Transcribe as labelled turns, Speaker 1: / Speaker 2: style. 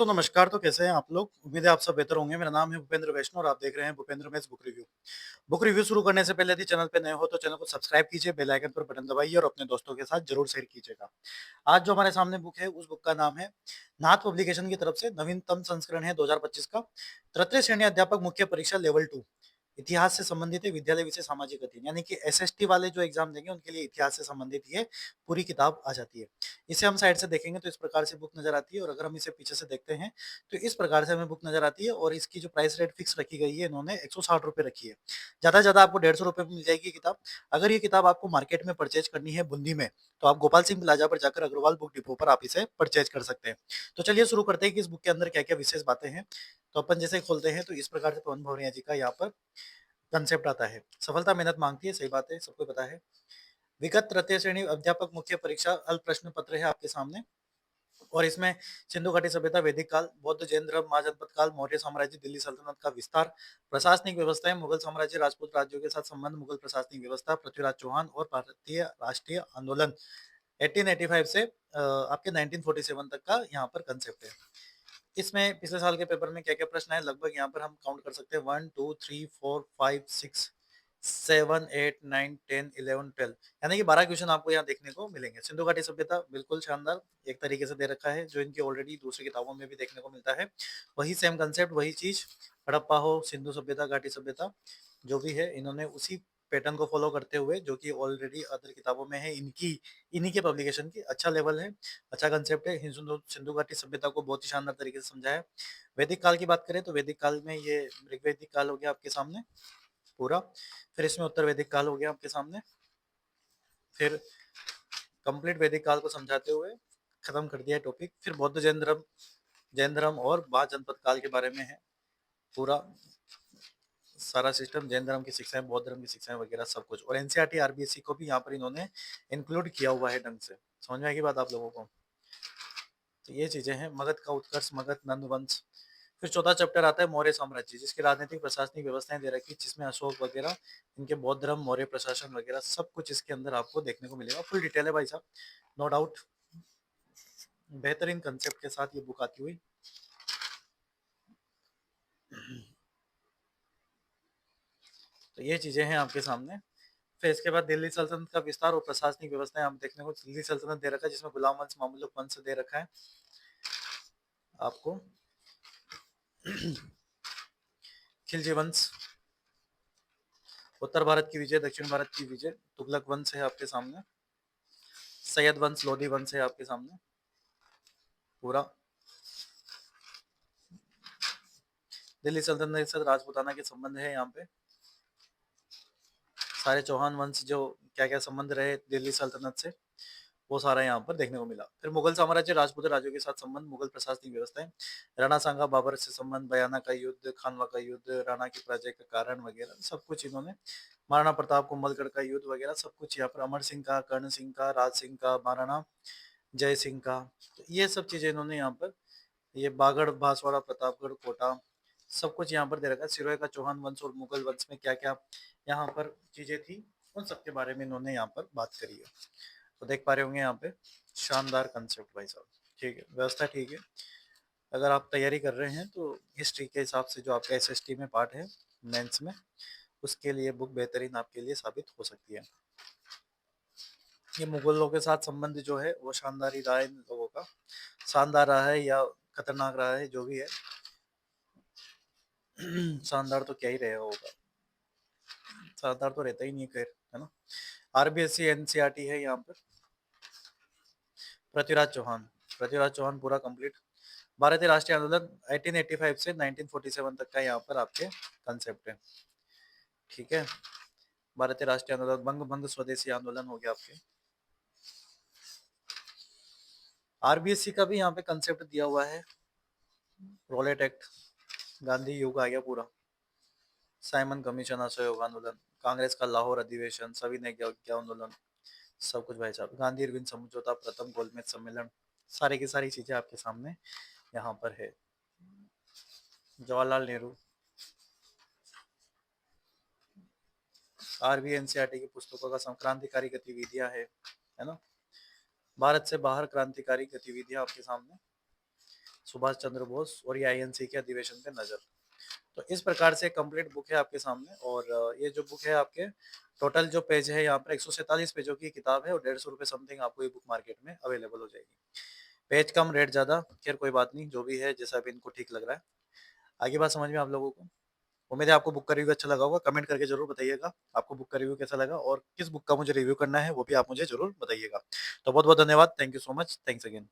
Speaker 1: दोस्तों नमस्कार। तो कैसे हैं आप लोग? उम्मीद है आप सब बेहतर होंगे। मेरा नाम है भूपेंद्र वैष्णव और आप देख रहे हैं Bhupendra mess book review. Book review शुरू करने से पहले यदि चैनल पे नए हो तो चैनल को सब्सक्राइब कीजिए, बेल आइकन पर बटन दबाइए और अपने दोस्तों के साथ जरूर शेयर कीजिएगा। आज जो हमारे सामने बुक है उस बुक का नाम है नाथ पब्लिकेशन की तरफ से नवीनतम संस्करण है 2025 का तृतीय श्रेणी अध्यापक मुख्य परीक्षा लेवल 2 इतिहास से संबंधित है, विद्यालय विषय सामाजिक अध्ययन यानी कि एसएसटी वाले जो एग्जाम देंगे उनके लिए इतिहास से संबंधित ये पूरी किताब आ जाती है। इसे हम साइड से देखेंगे तो इस प्रकार से बुक नजर आती है और अगर हम इसे पीछे से देखते हैं तो इस प्रकार से हमें बुक नजर आती है और इसकी जो प्राइस रेट फिक्स रखी गई है इन्होंने 160 रुपए रखी है। ज्यादा से ज्यादा आपको 150 रुपए में मिल जाएगी किताब। अगर ये किताब आपको मार्केट में परचेज करनी है बूंदी में तो आप गोपाल सिंह प्लाजा पर जाकर अग्रवाल बुक डिपो पर आप इसे परचेज कर सकते हैं। तो चलिए शुरू करते हैं कि इस बुक के अंदर क्या क्या विशेष बातें हैं। तो अपन जैसे खोलते हैं तो इस प्रकार से पवन भौरिया जी का यहाँ पर कंसेप्ट आता है। सफलता मेहनत मांगती है, सही बात है, सबको पता है। विगत तृतीय श्रेणी अध्यापक मुख्य परीक्षा अल्प प्रश्न पत्र है आपके सामने और इसमें सिंधु घाटी सभ्यता, वैदिक काल, बौद्ध जैन धर्म, महाजनपद काल, मौर्य साम्राज्य, दिल्ली सल्तनत का विस्तार, प्रशासनिक व्यवस्थाएं, मुगल साम्राज्य, राजपूत राज्यों के साथ संबंध, मुगल प्रशासनिक व्यवस्था, पृथ्वीराज चौहान और भारतीय राष्ट्रीय आंदोलन 1885 से आपके 1947 तक का यहाँ पर कंसेप्ट है। इसमें पिछले साल के पेपर में क्या क्या प्रश्न है लगभग यहाँ पर हम काउंट कर सकते हैं 1 2 3 4 5 6 7 8 9 10 11 12 यानी कि 12 क्वेश्चन आपको यहाँ देखने को मिलेंगे। सिंधु घाटी सभ्यता बिल्कुल शानदार एक तरीके से दे रखा है जो इनकी ऑलरेडी दूसरी किताबों में भी देखने को मिलता है। वही सेम कंसेप्ट, वही चीज, हड़प्पा हो, सिंधु सभ्यता, घाटी सभ्यता, जो भी है इन्होंने उसी पैटर्न को फॉलो करते हुए जो कि ऑलरेडी अदर किताबों में है इनकी इन्हीं के पब्लिकेशन की अच्छा लेवल है, अच्छा कंसेप्ट है। सिंधु सिंधु घाटी सभ्यता को बहुत ही शानदार तरीके से समझाया। वैदिक काल की बात करें तो वैदिक काल में ये ऋग्वैदिक काल हो गया आपके सामने पूरा, फिर इसमें उत्तर वैदिक काल हो गया आपके सामने, फिर कंप्लीट वैदिक काल को समझाते हुए खत्म कर दिया टॉपिक। फिर बौद्ध जैन धर्म और महाजनपद काल के बारे में है पूरा सारा सिस्टम, जैन धर्म की शिक्षाएं, बौद्ध धर्म की शिक्षाएं वगैरह सब कुछ, और एनसीईआरटी आरबीएससी को भी यहाँ पर इन्होंने इंक्लूड किया हुआ है ढंग से। समझ में आएगी बात आप लोगों को? तो ये चीजें हैं। मगध का उत्कर्ष, मगध नंद वंश। फिर चौथा चैप्टर आता है मौर्य साम्राज्य जिसकी राजनीतिक प्रशासनिक व्यवस्थाएं दे रखी जिसमें अशोक वगैरह इनके बौद्ध धर्म, मौर्य प्रशासन वगैरह सब कुछ इसके अंदर आपको देखने को मिलेगा। फुल डिटेल है भाई साहब, नो डाउट। बेहतरीन कंसेप्ट के साथ ये बुक आती हुई। तो ये चीजें हैं आपके सामने। फिर इसके बाद दिल्ली सल्तनत का विस्तार और प्रशासनिक व्यवस्थाएं आप देखने को दिल्ली सल्तनत दे रखा है जिसमें गुलाम वंश, मामलुक वंश दे रखा है आपको। खिलजी वंश, उत्तर भारत की विजय, दक्षिण भारत की विजय, तुगलक वंश है आपके सामने, सैयद वंश, लोधी वंश है आपके सामने पूरा। दिल्ली सल्तनत के साथ राजपूताना के संबंध है यहाँ पे, सारे चौहान वंश जो क्या क्या संबंध रहे दिल्ली सल्तनत से वो सारा यहाँ पर देखने को मिला। फिर मुगल साम्राज्य, राजपूत राज्यों के साथ संबंध, मुगल प्रशासनिक व्यवस्थाएं, राणा सांगा बाबर से संबंध, बयाना का युद्ध, खानवा का युद्ध, राणा की पराजय का कारण वगैरह सब कुछ इन्होंने, महाराणा प्रताप, कुंभलगढ़ का युद्ध वगैरह सब कुछ यहाँ पर, अमर सिंह का, कर्ण सिंह का, राज सिंह का, महाराणा जय सिंह का, तो ये सब चीजें इन्होंने यहाँ पर, ये बागड़, बांसवाड़ा, प्रतापगढ़, कोटा सब कुछ यहाँ पर दे रखा है। सिरोही का चौहान वंश और मुगल वंश में क्या क्या यहाँ पर चीजें थी उन सब के बारे में इन्होंने यहाँ पर बात करी है। तो देख पा रहे होंगे यहाँ पे शानदार कंसेप्ट भाई साहब। ठीक है, व्यवस्था ठीक है। अगर आप तैयारी कर रहे हैं तो हिस्ट्री के हिसाब से जो आपका एसएसटी में पार्ट है मेंस में, उसके लिए बुक बेहतरीन आपके लिए साबित हो सकती है। ये मुगलों के साथ संबंध जो है वो शानदार ही रहा है, इन लोगों का शानदार रहा है या खतरनाक रहा है जो भी है। शानदार तो क्या ही रहेगा होगा, शानदार तो रहता ही नहीं खैर, है ना। आरबीएससी एनसीईआरटी है यहाँ पर। पृथ्वीराज चौहान, पृथ्वीराज चौहान पूरा कंप्लीट। भारतीय राष्ट्रीय आंदोलन 1885 से 1947 तक का यहाँ पर आपके कंसेप्ट है। ठीक है, भारतीय राष्ट्रीय आंदोलन, बंग भंग स्वदेशी आंदोलन हो गया आपके। आरबीएससी का भी यहाँ पे कंसेप्ट दिया हुआ है, रोलेट एक्ट, गांधी युग आ गया पूरा, साइमन कमीशन, असहयोग आंदोलन, कांग्रेस का लाहौर अधिवेशन, सविनय आंदोलन, सब कुछ भाई साहब, गांधी इरविन समझौता, प्रथम गोलमेज सम्मेलन, सारी की सारी चीजें आपके सामने यहाँ पर है। जवाहरलाल नेहरू, आरबी एनसीईआरटी की पुस्तकों का क्रांतिकारी गतिविधियां है ना। भारत से बाहर क्रांतिकारी गतिविधियां आपके सामने, सुभाष चंद्र बोस और ये आईएनसी के अधिवेशन पे नजर। तो इस प्रकार से कंप्लीट बुक है आपके सामने। और ये जो बुक है आपके टोटल जो पेज है यहाँ पर 147 पेजों की किताब है और 150 रुपये समथिंग आपको ये बुक मार्केट में अवेलेबल हो जाएगी। पेज कम रेट ज्यादा, खैर कोई बात नहीं, जो भी है जैसा भी इनको ठीक लग रहा है। आगे बात समझ में आप लोगों को। उम्मीद है आपको बुक का रिव्यू अच्छा लगा होगा। कमेंट करके जरूर बताइएगा आपको बुक का रिव्यू कैसा लगा और किस बुक का मुझे रिव्यू करना है वो भी आप मुझे जरूर बताइएगा। तो बहुत बहुत धन्यवाद। Thank you so much. Thanks again.